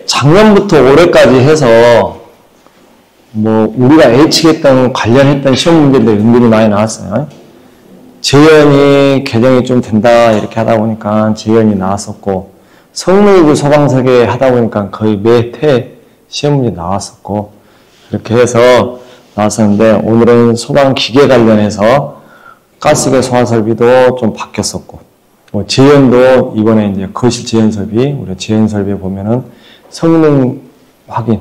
작년부터 올해까지 해서 뭐 우리가 예측했던 관련했던 시험 문제들이 은근히 많이 나왔어요. 재연이 개정이 좀 된다 이렇게 하다 보니까 재연이 나왔었고, 성능이고 소방설계 하다 보니까 거의 매회 시험 문제 나왔었고, 이렇게 해서 나왔었는데, 오늘은 소방기계 관련해서 가스계 소화설비도 좀 바뀌었었고, 뭐 재연도 이번에 이제 거실 재연설비, 우리 재연설비에 보면은 성능 확인,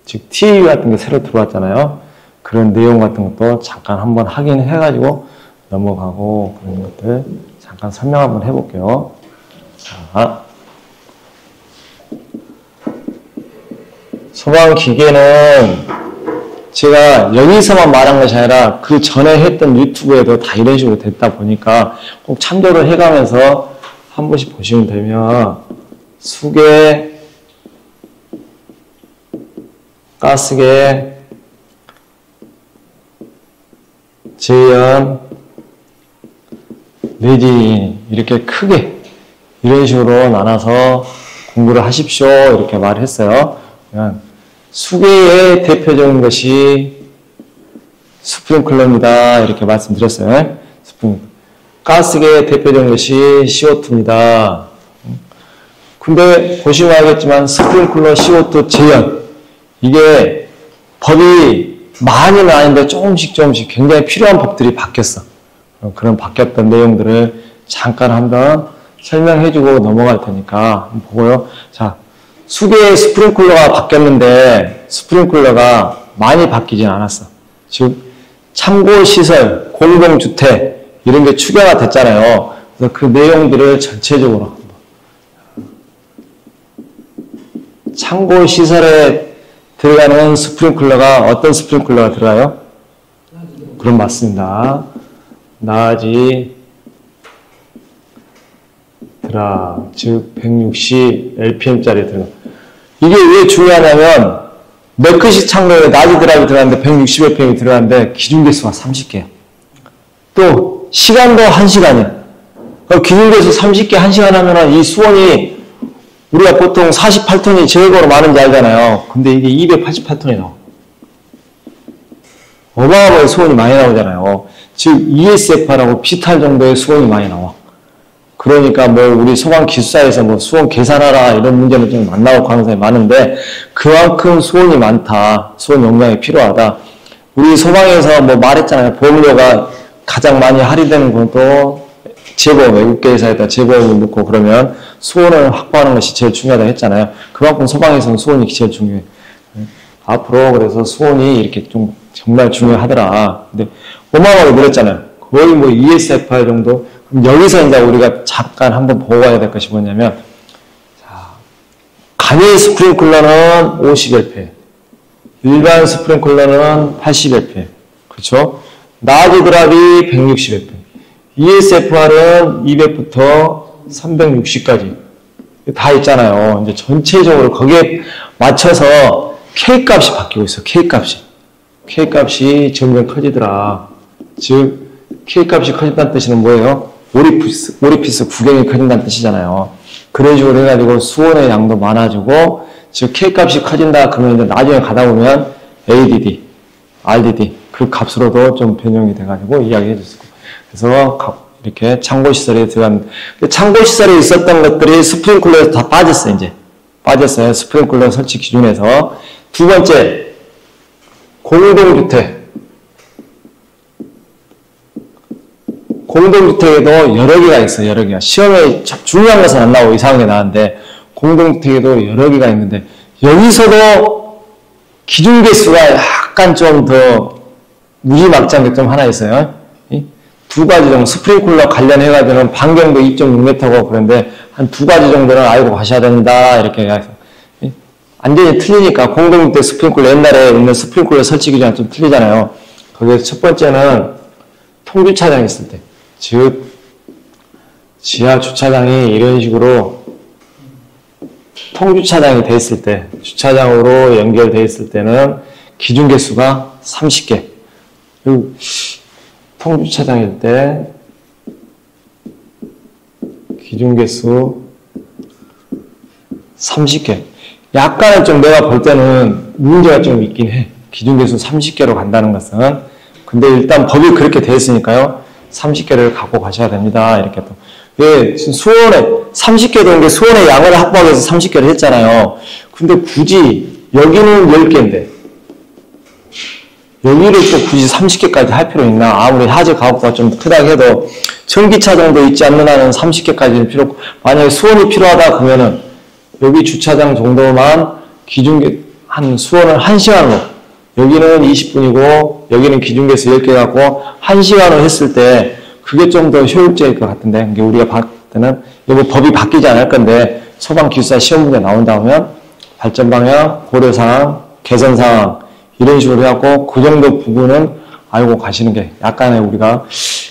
즉 TAU 같은 게 새로 들어왔잖아요. 그런 내용 같은 것도 잠깐 한번 확인해가지고 넘어가고, 그런 것들 잠깐 설명 한번 해볼게요. 자, 소방기계는 제가 여기서만 말한 것이 아니라 그 전에 했던 유튜브에도 다 이런 식으로 됐다 보니까 꼭 참조를 해가면서 한 번씩 보시면 되면, 수계, 가스계, 재연, 내진, 이렇게 크게 이런 식으로 나눠서 공부를 하십시오 이렇게 말했어요. 그냥 수계의 대표적인 것이 스프링클러입니다 이렇게 말씀드렸어요. 가스계의 대표적인 것이 CO2입니다. 근데 보시면 알겠지만 스프링클러, CO2, 재연, 이게 법이 많이는 아닌데 조금씩 굉장히 필요한 법들이 바뀌었어. 그런 바뀌었던 내용들을 잠깐 한번 설명해주고 넘어갈 테니까 한번 보고요. 자, 수계의 스프링클러가 바뀌었는데 스프링클러가 많이 바뀌진 않았어. 즉 참고시설, 공동주택 이런 게 추가가 됐잖아요. 그래서 그 내용들을 전체적으로 참고시설에 들어가는 스프링클러가 어떤 스프링클러가 들어가요? 그럼 맞습니다. 나아지 드랍, 즉 160 LPM짜리 들어가. 이게 왜 중요하냐면 매크식 창고에 나지 드랍이 들어가는데 160 LPM이 들어가는데 기준 개수가 30개야. 또 시간도 1시간이야. 기준 개수 30개 1시간 하면은 이 수온이 우리가 보통 48톤이 제거로 많은지 알잖아요. 근데 이게 288톤이 나와. 어마어마하게 수온이 많이 나오잖아요. 즉 ESFR하고 비슷할 정도의 수온이 많이 나와. 그러니까 뭐 우리 소방 기술사에서 뭐 수온 계산하라 이런 문제는 좀 안 나올 가능성이 많은데, 그만큼 수온이 많다, 수온 용량이 필요하다. 우리 소방에서 뭐 말했잖아요. 보험료가 가장 많이 할인되는 것도 재보험, 외국계 회사에다 재보험을 넣고 그러면 수온을 확보하는 것이 제일 중요하다고 했잖아요. 그만큼 소방에서는 수온이 제일 중요해. 앞으로 그래서 수온이 이렇게 좀 정말 중요하더라. 근데 어마어마하게 늘었잖아요. 거의 뭐 ESFR 정도. 그럼 여기서 이제 우리가 잠깐 한번 보고 가야 될 것이 뭐냐면, 자, 간이 스프링클러는 50LP, 일반 스프링클러는 80LP, 그렇죠? 나지 드랍이 160LP, ESFR은 200부터 360까지 다 있잖아요. 이제 전체적으로 거기에 맞춰서 K 값이 바뀌고 있어. K 값이 점점 커지더라. 즉 K 값이 커진다는 뜻은 뭐예요? 오리피스 구경이 커진다는 뜻이잖아요. 그런 식으로 해가지고 수온의 양도 많아지고, 즉 K 값이 커진다 그러면 이제 나중에 가다 보면 ADD, RDD 그 값으로도 좀 변형이 돼가지고 이야기해 줬을 거예요. 그래서 이렇게 창고시설에 들어간, 창고시설에 있었던 것들이 스프링클러에서 다 빠졌어요. 이제 빠졌어요. 스프링클러 설치 기준에서. 두 번째, 공동주택. 공동주택에도 여러 개가 있어요. 여러 개가. 시험에 중요한 것은 안 나오고 이상한 게 나왔는데, 공동주택에도 여러 개가 있는데, 여기서도 기준 개수가 약간 좀 더 무지막지한 게 좀 하나 있어요. 두 가지 정도, 스프링클러 관련해가지고는 반경도 2.6m고 그런데 한 두 가지 정도는 알고 가셔야 된다 이렇게 해서 완전히 틀리니까. 공동주택 스프링클러, 옛날에 있는 스프링클러 설치 기준이랑 좀 틀리잖아요. 거기에서 첫 번째는 통주차장이 있을 때, 즉 지하 주차장이 이런 식으로 통주차장이 돼 있을 때, 주차장으로 연결돼 있을 때는 기준 개수가 30개. 그리고 통주차장일 때 기준 개수 30개. 약간은 좀 내가 볼 때는 문제가 좀 있긴 해. 기준계수 30개로 간다는 것은. 근데 일단 법이 그렇게 돼 있으니까요. 30개를 갖고 가셔야 됩니다. 이렇게 또. 왜, 수원에, 30개 된 게 수원의 양을 확보하기 위해서 30개를 했잖아요. 근데 굳이, 여기는 10개인데, 여기를 또 굳이 30개까지 할 필요 있나? 아무리 하지 가옥수가 좀 크다고 해도, 전기차 정도 있지 않는 한은 30개까지는 필요 없고, 만약에 수원이 필요하다 그러면은, 여기 주차장 정도만 기준계, 수원을 1시간으로, 여기는 20분이고, 여기는 기준계수 10개 갖고, 1시간을 했을 때, 그게 좀 더 효율적일 것 같은데, 이게 우리가 봤을 때는, 이거 법이 바뀌지 않을 건데, 소방기술사 시험 문제 나온다 하면, 발전 방향, 고려사항, 개선사항, 이런 식으로 해갖고, 그 정도 부분은 알고 가시는 게, 약간의 우리가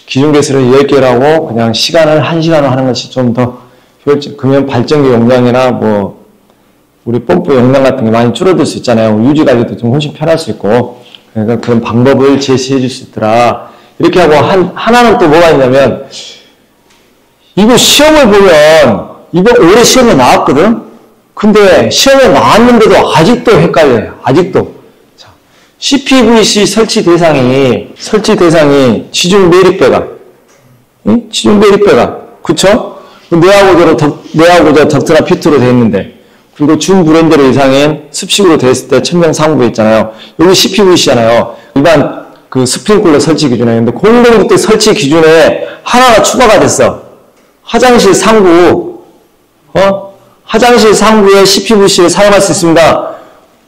기준계수를 10개라고 그냥 시간을 1시간으로 하는 것이 좀 더 효율적, 그러면 발전기 용량이나 뭐, 우리 펌프 용량 같은 게 많이 줄어들 수 있잖아요. 유지 관리도 좀 훨씬 편할 수 있고, 그러니까 그런 방법을 제시해 줄 수 있더라. 이렇게 하고 하나는 또 뭐가 있냐면, 이거 시험을 보면, 이거 올해 시험에 나왔거든? 근데 시험에 나왔는데도 아직도 헷갈려요. 아직도. 자, CPVC 설치 대상이 지중 매립배관. 응? 지중 매립배관. 그쵸? 내하고 저 덕트나 피트로 돼 있는데, 그리고 준 브랜드로 이상인 습식으로 돼 있을 때 천명 상부에 있잖아요. 여기 CPVC잖아요. 일반 그 스프링클러 설치 기준에. 근데 공동주택 설치 기준에 하나가 추가가 됐어. 화장실 상부, 화장실 상부에 CPVC를 사용할 수 있습니다.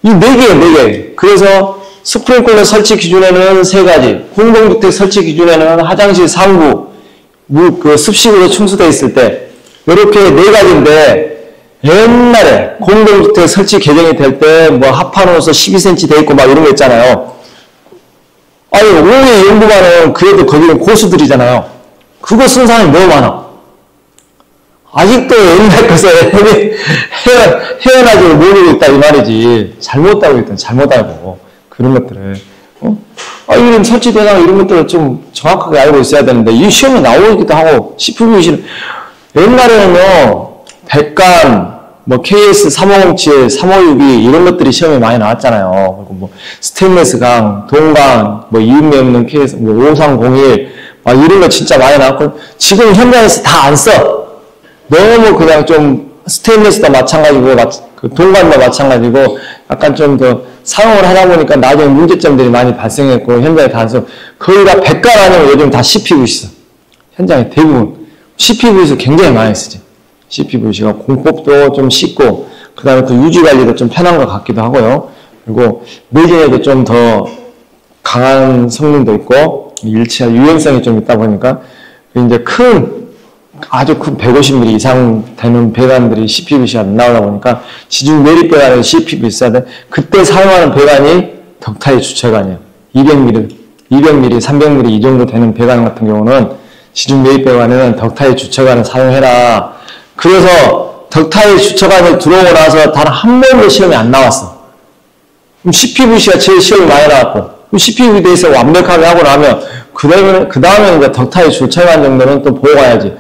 이 4개예요, 4개. 그래서 스프링클러 설치 기준에는 3가지, 공동주택 설치 기준에는 화장실 상부, 그 습식으로 충수되어 있을 때, 이렇게 4가지인데, 옛날에 공동주택 설치 개정이 될 때, 뭐 합판으로서 12cm 돼 있고 막 이런 거 있잖아요. 아니, 5회 연구반은 그래도 거기는 고수들이잖아요. 그거 쓴 사람이 너무 많아. 아직도 옛날 것에 헤어나지를 모르고 있다, 이 말이지. 잘못하고 있다, 잘못하고. 그런 것들을. 이런 설치 대상 이런 것들을 좀 정확하게 알고 있어야 되는데, 이 시험에 나오기도 하고, CPVC는, 옛날에는요, 백간, 뭐, KS 3507, 3562, 이런 것들이 시험에 많이 나왔잖아요. 그리고 뭐, 스테인레스 강, 동강, 뭐, 이음매 없는 KS, 뭐, 5301, 막 이런 거 진짜 많이 나왔고, 지금 현장에서 다 안 써. 너무 그냥 좀, 스테인레스도 마찬가지고, 그 동강도 마찬가지고, 약간 좀 더 사용을 하다 보니까 나중에 문제점들이 많이 발생했고, 현장에 다 안 써. 거의 다 백간 아니면 요즘 다 CPVC 써. 현장에 대부분. CPVC 굉장히 많이 쓰지. CPVC가 공법도 좀 쉽고, 그 다음에 그 유지 관리도 좀 편한 것 같기도 하고요. 그리고 매진에도 좀 더 강한 성능도 있고, 일치와 유연성이 좀 있다 보니까, 이제 아주 큰 150mm 이상 되는 배관들이 CPVC가 나오다 보니까, 지중 매립 배관은 CPVC인데, 그때 사용하는 배관이 덕타의 주체관이에요. 200mm, 300mm 이 정도 되는 배관 같은 경우는, 지중 매립 배관에는 덕타의 주체관을 사용해라. 그래서 덕타의 주체관이 들어오고 나서 단 한 번도 시험이 안 나왔어. 그럼 CPVC가 제일 시험이 많이 나왔고, 그럼 CPVC에서 완벽하게 하고 나면, 그 다음에 이제 덕타의 주체관 정도는 또 보고 가야지.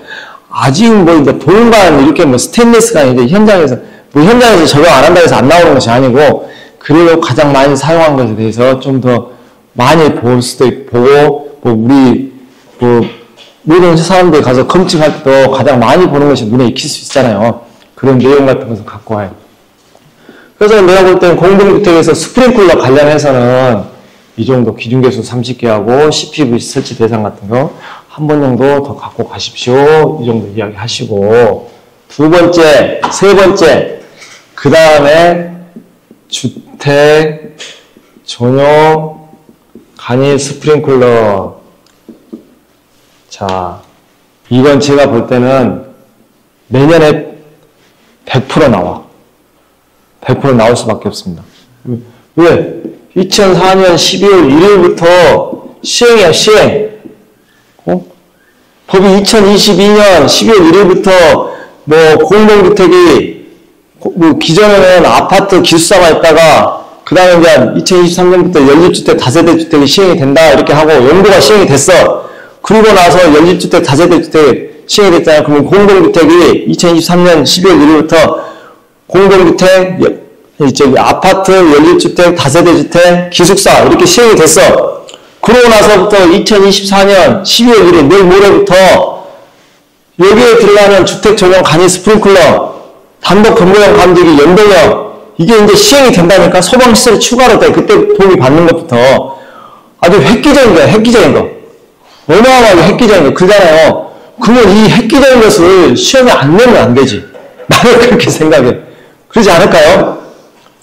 아직 뭐 이제 동간 이렇게 뭐 스테인리스가 이제 현장에서 적용 안 한다고 해서 안 나오는 것이 아니고, 그래도 가장 많이 사용한 것에 대해서 좀 더 많이 볼 수도 있고, 모든 사람들이 가서 검증할 때도 가장 많이 보는 것이 눈에 익힐 수 있잖아요. 그런 내용 같은 것을 갖고 와요. 그래서 내가 볼 때는 공동주택에서 스프링클러 관련해서는 이 정도 기준계수 30개하고 CPVC 설치 대상 같은 거 한 번 정도 더 갖고 가십시오. 이 정도 이야기 하시고, 세 번째, 그 다음에 주택 전용 간이 스프링클러. 자, 이건 제가 볼 때는 내년에 100% 나와. 100% 나올 수밖에 없습니다. 왜? 2004년 12월 1일부터 시행이야, 시행. 법이 2022년 12월 1일부터 뭐 공동주택이 뭐 기존에는 아파트 기숙사가 있다가 그 다음에 이제 2023년부터 연립주택 다세대 주택이 시행이 된다 이렇게 하고 연도가 시행이 됐어. 그리고 나서 연립주택 다세대 주택 시행이 됐잖아요. 그러면 공동주택이 2023년 12월 1일부터 공동주택, 저기 아파트, 연립주택, 다세대 주택, 기숙사 이렇게 시행이 됐어. 그러고 나서부터 2024년 12월 1일 내일 모레부터 여기에 들어가는 주택 전용 간이 스프링클러, 단독 건물형 감지기, 연동형 이게 이제 시행이 된다니까. 소방시설이 추가로 돼. 그때 도움이 받는 것부터 아주 획기적인 거야. 획기적인 거. 어마어마하게 획기적인 거. 그잖아요. 그러면 이 획기적인 것을 시험에 안 내면 안 되지. 나는 그렇게 생각해. 그러지 않을까요?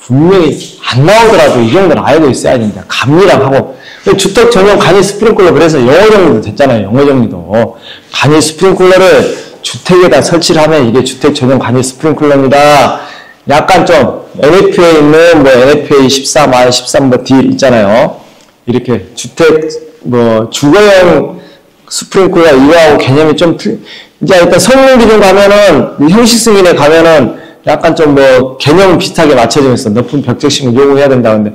분명히 안 나오더라도 이 정도는 알고 있어야 됩니다. 감리랑 하고. 주택 전용 간이 스프링클러, 그래서 영어 정리도 됐잖아요. 영어 정리도. 간이 스프링클러를 주택에다 설치를 하면 이게 주택 전용 간이 스프링클러입니다. 약간 좀 NFP에 있는 뭐 NFPA 14, 13, 뭐 D 있잖아요. 이렇게 주택, 뭐 주거용 스프링클러 이거하고 개념이 좀 이제 일단 성능 기준 가면은 형식 승인에 가면은 약간 좀 뭐 개념은 비슷하게 맞춰져 있어. 높은 벽적식을 요구해야 된다. 근데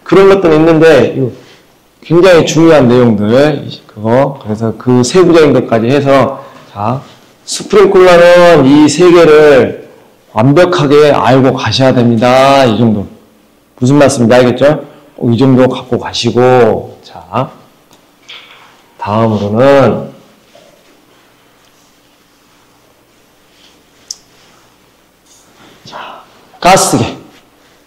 그런 것들은 있는데 이거 굉장히 중요한 내용들 그거 그래서 그 세부적인 것까지 해서 자 스프링클러는 이 세 개를 완벽하게 알고 가셔야 됩니다. 이 정도 무슨 말씀인지 알겠죠? 이 정도 갖고 가시고 자 다음으로는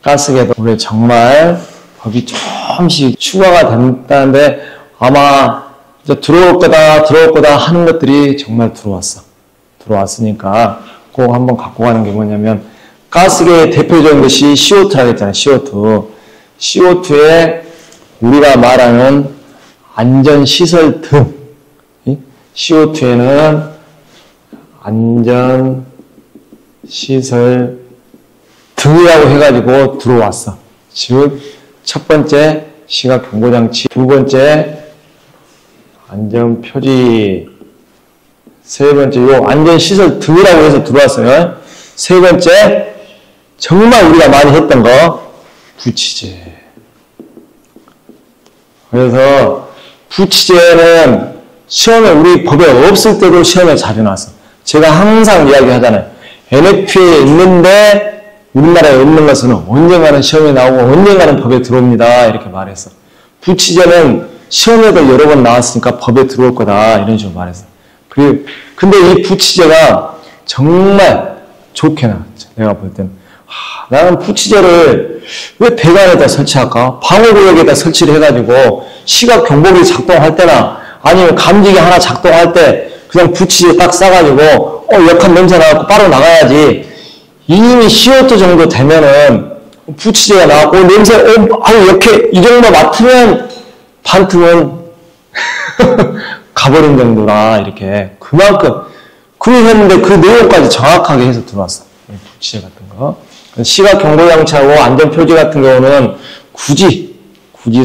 가스계도 올해 정말 법이 조금씩 추가가 된다는데 아마 이제 들어올 거다 하는 것들이 정말 들어왔으니까 꼭 한번 갖고 가는 게 뭐냐면 가스계의 대표적인 것이 CO2라고 했잖아요. CO2에 우리가 말하는 안전시설 등 CO2에는 안전시설 등이라고 해가지고 들어왔어. 즉, 첫 번째 시각경보장치, 두 번째 안전표지, 세 번째 요 안전시설 등이라고 해서 들어왔어요. 세 번째 정말 우리가 많이 했던 거 부치제. 그래서 부치제는 시험에 우리 법에 없을 때도 시험에 자주 나왔어. 제가 항상 이야기하잖아요. NFP에 있는데 우리나라에 없는 것은 언젠가는 시험에 나오고 언젠가는 법에 들어옵니다. 이렇게 말했어. 부치제는 시험에도 여러 번 나왔으니까 법에 들어올 거다. 이런 식으로 말했어. 근데 이 부치제가 정말 좋게 나왔죠. 내가 볼 때는. 나는 부치제를 왜 배관에다 설치할까? 방어구역에다 설치를 해가지고 시각 경보기 작동할 때나 아니면 감지기 하나 작동할 때 그냥 부치제 딱 싸가지고 역한 냄새 나갖고 바로 나가야지. 이미 CO2 정도 되면은 부치제가 나왔고 냄새 이렇게 이 정도 맡으면 반틈은 가버린 정도라 이렇게 그만큼 그렇게 했는데 그 내용까지 정확하게 해서 들어왔어. 부치제 같은 거. 시각 경보장치하고 안전표지 같은 경우는 굳이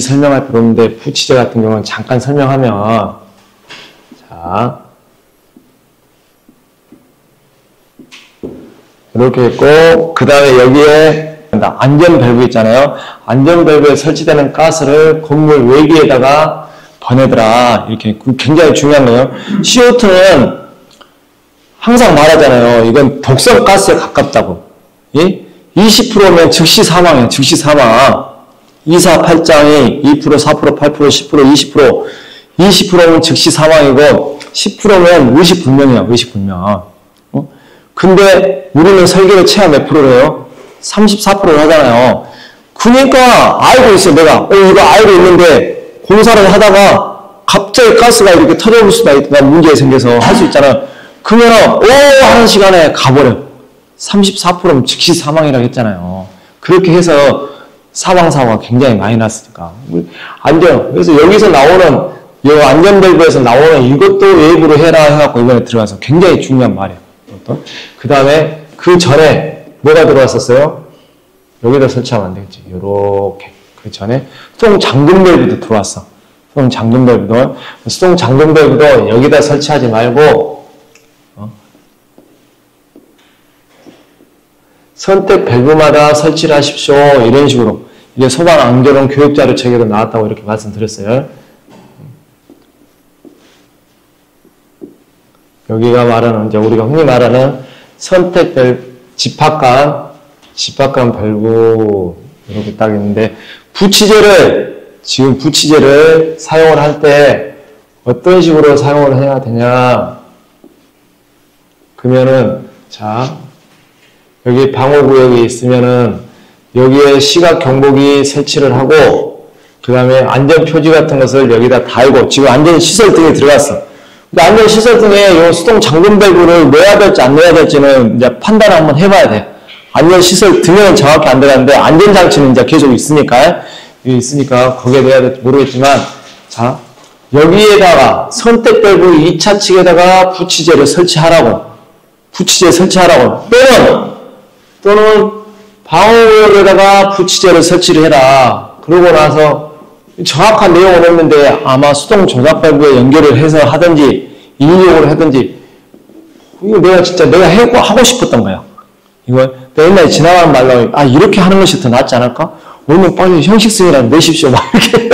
설명할 필요 없는데 부치제 같은 경우는 잠깐 설명하면 자 이렇게 있고 그 다음에 여기에 안전 밸브 있잖아요. 안전 밸브에 설치되는 가스를 건물 외기에다가 보내더라. 이렇게 굉장히 중요한 거예요. CO2는 항상 말하잖아요. 이건 독성 가스에 가깝다고. 20%면 즉시 사망이에요. 즉시 사망. 248장이 2%, 4%, 8%, 10%, 20%. 20%면 즉시 사망이고 10%면 의식불명이야. 의식불명. 근데 우리는 설계의 최하 몇 프로래요? 34%를 하잖아요. 그러니까 알고 있어. 내가 이거 알고 있는데 공사를 하다가 갑자기 가스가 이렇게 터져볼 수가 있다. 문제가 생겨서 할 수 있잖아. 그러면 하는 시간에 가버려. 34%면 즉시 사망이라고 했잖아요. 그렇게 해서 사망사고가 굉장히 많이 났으니까. 그래서 여기서 나오는 이 안전밸브에서 나오는 이것도 외부로 해라 해갖고 이번에 들어가서 굉장히 중요한 말이에요. 그 다음에 그 전에 뭐가 들어왔었어요? 여기다 설치하면 안 되겠지. 요렇게. 그 전에 수동 잠금 밸브도 들어왔어. 수동 잠금 밸브도 여기다 설치하지 말고 선택 밸브마다 설치를 하십시오. 이런 식으로. 이게 소방 안전원 교육자료 책에도 나왔다고 이렇게 말씀드렸어요. 여기가 말하는, 이제 우리가 흔히 말하는 선택 밸브, 집합관, 집합관 발구 이렇게 딱 있는데 지금 부치제를 사용을 할 때 어떤 식으로 사용을 해야 되냐 그러면은 자 여기 방어구역이 있으면은 여기에 시각 경보기 설치를 하고 그 다음에 안전표지 같은 것을 여기다 달고 지금 안전시설 등에 들어갔어. 안전시설 등에 이 수동 잠금 밸브를 넣어야 될지 안 넣어야 될지는 이제 판단을 한번 해봐야 돼. 안전시설 등에는 정확히 안 들어갔는데 안전장치는 이제 계속 있으니까 거기에 넣어야 될지 모르겠지만 자 여기에다가 선택 밸브 2차 측에다가 부치제를 설치하라고 또는 방어구역에다가 부치제를 설치를 해라. 그러고 나서 정확한 내용은 없는데 아마 수동 조작 밸브에 연결을 해서 하든지 인위적으로 하든지 이거 내가 하고 싶었던 거야. 이거 내가 옛날에 지나가는 말로 이렇게 하는 것이 더 낫지 않을까? 오늘 빨리 형식성이라도 내십시오. 막 이렇게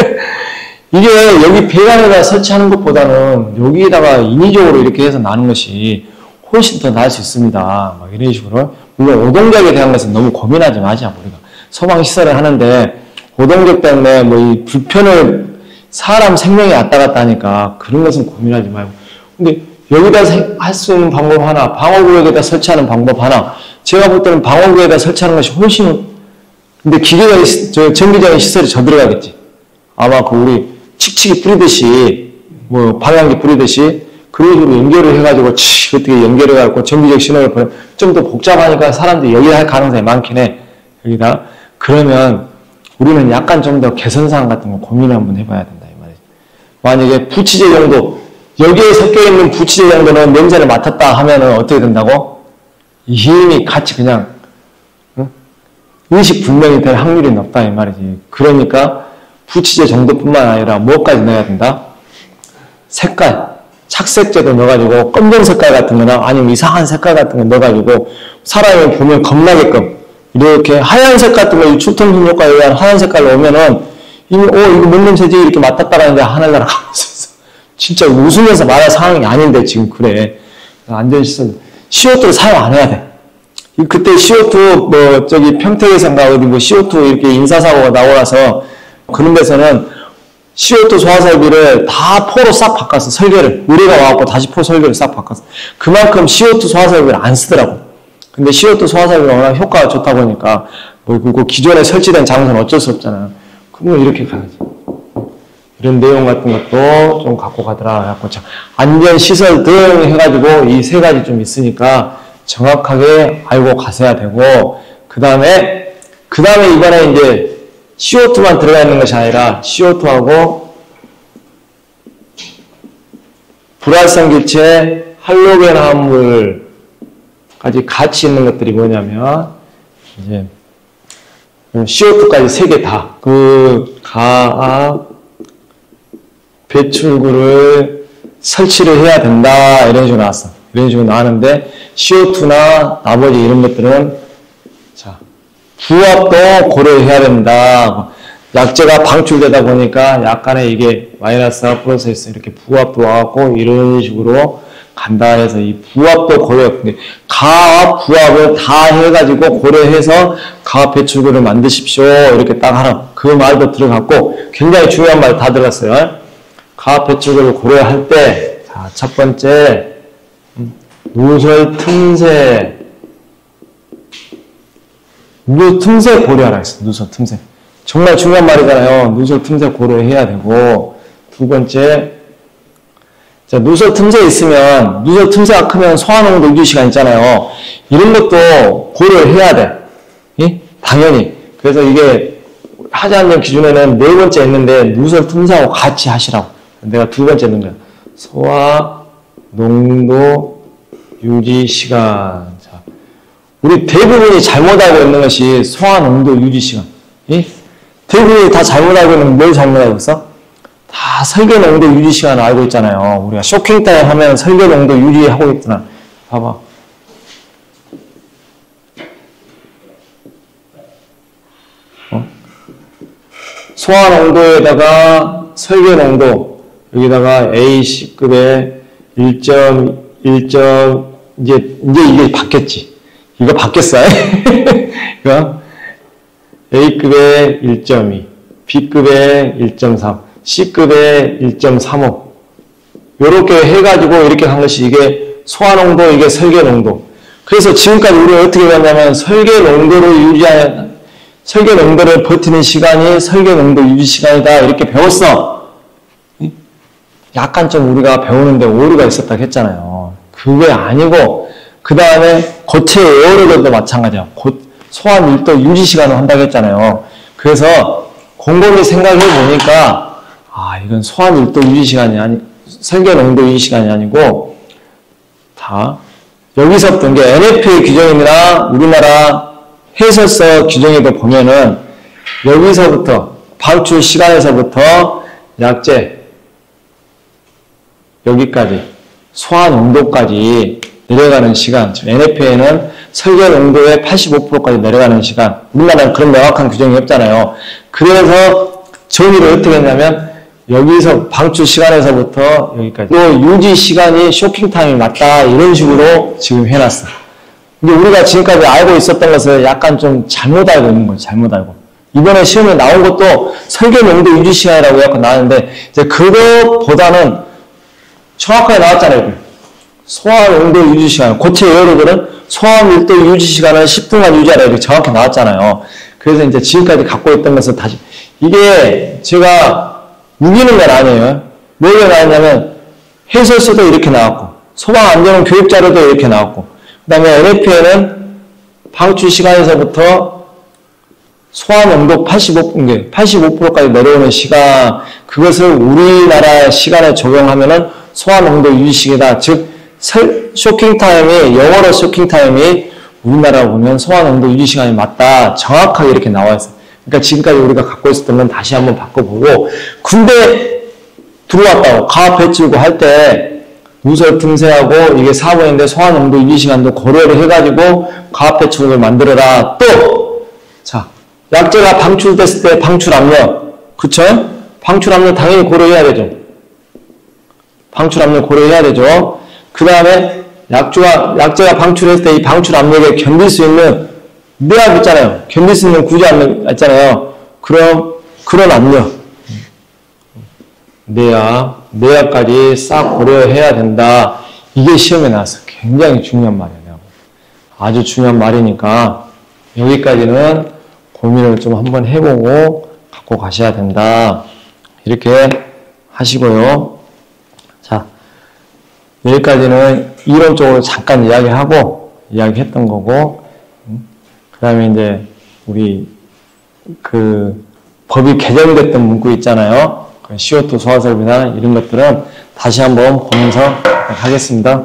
이게 여기 배관에다 설치하는 것보다는 여기에다가 인위적으로 이렇게 해서 나는 것이 훨씬 더 나을 수 있습니다. 막 이런 식으로. 물론 오동작에 대한 것은 너무 고민하지 마자. 우리가 소방시설을 하는데 오동작 때문에 뭐 이 불편을 사람 생명이 왔다 갔다 하니까 그런 것은 고민하지 말고. 근데 여기다 할 수 있는 방법 하나, 방어구역에다 설치하는 방법 하나. 제가 볼 때는 방어구역에다 설치하는 것이 훨씬 근데 전기적인 시설이 저 들어가겠지. 아마 우리 칙칙이 뿌리듯이 뭐 방향기 뿌리듯이 그런 식으로 연결을 해가지고 어떻게 연결해갖고 전기적 신호를 보내 좀 더 복잡하니까 사람들이 여기 할 가능성이 많긴 해. 여기다. 그러면 우리는 약간 좀 더 개선사항 같은 거 고민을 한번 해봐야 된다 이 말이지. 만약에 부치제 정도 여기에 섞여있는 부치제 정도는 냄새를 맡았다 하면은 어떻게 된다고? 이미 같이 그냥 의식 불명이 될 확률이 높다 이 말이지. 그러니까 부치제 정도뿐만 아니라 뭐까지 넣어야 된다? 색깔. 착색제도 넣어가지고 검정 색깔 같은 거나 아니면 이상한 색깔 같은 거 넣어가지고 사람이 보면 겁나게끔 이렇게 하얀색 같은 거 출통균 효과에 의한 하얀 색깔로 오면은 이미 이거 뭔 냄새지 이렇게 맡았다가 이제 하늘나라 가면서 진짜 웃으면서 말할 상황이 아닌데 지금 그래. 안전시설 CO2를 사용 안 해야 돼. 그때 CO2 평택에서인가 어디 CO2 이렇게 인사사고가 나고 나서 그런 데서는 CO2 소화설비를 다 포로 싹 바꿨어. 설계를. 의뢰가 와갖고 다시 포 설계를 싹 바꿨어. 그만큼 CO2 소화설비를 안 쓰더라고. 근데 CO2 소화설비가 워낙 효과가 좋다 보니까 그 기존에 설치된 장소는 어쩔 수 없잖아. 그러면 이렇게 가야지. 이런 내용 같은 것도 좀 갖고 가더라. 안전시설 등 해가지고 이 세 가지 좀 있으니까 정확하게 알고 가셔야 되고 그 다음에 이번에 이제 CO2만 들어가 있는 것이 아니라 CO2하고 불활성 기체, 할로겐 화합물까지 같이 있는 것들이 뭐냐면 이제 CO2까지 세 개 다 가압 배출구를 설치를 해야 된다 이런 식으로 나왔어. 이런 식으로 나왔는데 CO2나 나머지 이런 것들은 부합도 고려해야 된다. 약재가 방출되다 보니까 약간의 이게 마이너스가 플러스 해서 이렇게 부합도 와갖고 이런 식으로 간다 해서 이 부합도 고려. 근데 가압, 부합을 다 해가지고 고려해서 가압 배출구를 만드십시오. 이렇게 딱 하나. 그 말도 들어갔고 굉장히 중요한 말 다 들어갔어요. 가압 배출구를 고려할 때, 자, 첫 번째, 누설 틈새. 틈새 고려하라 했어. 누설 틈새. 정말 중요한 말이잖아요. 누설 틈새 고려해야 되고. 두 번째, 자, 누설 틈새 있으면, 누설 틈새가 크면 소화농도 유지 시간 있잖아요. 이런 것도 고려를 해야 돼. 예? 당연히. 그래서 이게 하지 않는 기준에는 네 번째 있는데, 누설 틈새하고 같이 하시라고. 내가 두 번째 있는 거야. 소화농도 유지 시간. 우리 대부분이 잘못하고 있는 것이 소화농도 유지시간. 예? 대부분이 다 잘못하고 있는 뭘 잘못하고 있어? 다 설계농도 유지시간을 알고 있잖아요. 우리가 쇼킹타임 하면 설계농도 유지하고 있구나. 봐봐. 소화농도에다가 설계농도 여기다가 AC급에 1.1. 이제 이게 바뀌었지. 이거 바뀌었어요. 이거 A급에 1.2, B급에 1.3, C급에 1.35 요렇게 해가지고 이렇게 한 것이 이게 소화농도, 이게 설계농도. 그래서 지금까지 우리가 어떻게 봤냐면 설계농도를 버티는 시간이 설계농도 유지 시간이다 이렇게 배웠어. 약간 좀 우리가 배우는데 오류가 있었다고 했잖아요. 그게 아니고 그 다음에 고체 에어로들도 마찬가지야. 소화 밀도 유지 시간을 한다고 했잖아요. 그래서 곰곰이 생각해 보니까 이건 소화 밀도 유지 시간이 설계 농도 유지 시간이 아니고 다 여기서부터 이게 NFPA 규정이나 우리나라 해설서 규정에도 보면은 여기서부터 방출 시간에서부터 약제 여기까지 소화 농도까지 내려가는 시간, NFPA는 설계 농도의 85%까지 내려가는 시간. 우리나라는 그런 명확한 규정이 없잖아요. 그래서 정의를 어떻게 했냐면 여기서 방출 시간에서부터 여기까지 또 유지 시간이 쇼킹 타임이 맞다 이런 식으로 지금 해놨어. 근데 우리가 지금까지 알고 있었던 것을 약간 좀 잘못 알고 있는 거예요. 잘못 알고. 이번에 시험에 나온 것도 설계 농도 유지 시간이라고 약간 나왔는데 이제 그것보다는 정확하게 나왔잖아요. 소화 농도 유지 시간, 고체 에어로들은 소화 밀도 유지 시간을 10분간 유지하라 이렇게 정확히 나왔잖아요. 그래서 이제 지금까지 갖고 있던 것을 다시, 이게 제가 우기는 건 아니에요. 뭐가 나왔냐면 해설서도 이렇게 나왔고, 소방안전 교육자료도 이렇게 나왔고, 그 다음에 NFPA는 방출 시간에서부터 소화 농도 85%까지 내려오는 시간, 그것을 우리나라 시간에 적용하면은 소화 농도 유지 시기다. 즉, 쇼킹 타임이, 영어로 쇼킹 타임이 우리나라 보면 소화 농도 유지 시간이 맞다. 정확하게 이렇게 나와 있어요. 그러니까 지금까지 우리가 갖고 있었던 건 다시 한번 바꿔보고, 군대 들어왔다고 가압 배치고 할 때 누설 틈새하고 이게 4번인데 소화 농도 유지 시간도 고려를 해가지고 가압 배치국을 만들어라. 또! 자, 약제가 방출됐을 때 방출 압력. 그쵸? 방출 압력 당연히 고려해야 되죠. 방출 압력 고려해야 되죠. 그 다음에 약제가 방출했을 때 이 방출 압력에 견딜 수 있는 내압 있잖아요. 견딜 수 있는 구조 압력 있잖아요. 그럼 그런 압력, 내압까지 싹 고려해야 된다. 이게 시험에 나왔어. 굉장히 중요한 말이에요. 아주 중요한 말이니까 여기까지는 고민을 좀 한번 해보고 갖고 가셔야 된다. 이렇게 하시고요. 자, 여기까지는 이론적으로 잠깐 이야기했던 거고, 그 다음에 이제 우리 법이 개정됐던 문구 있잖아요. CO2 소화설비나 이런 것들은 다시 한번 보면서 하겠습니다.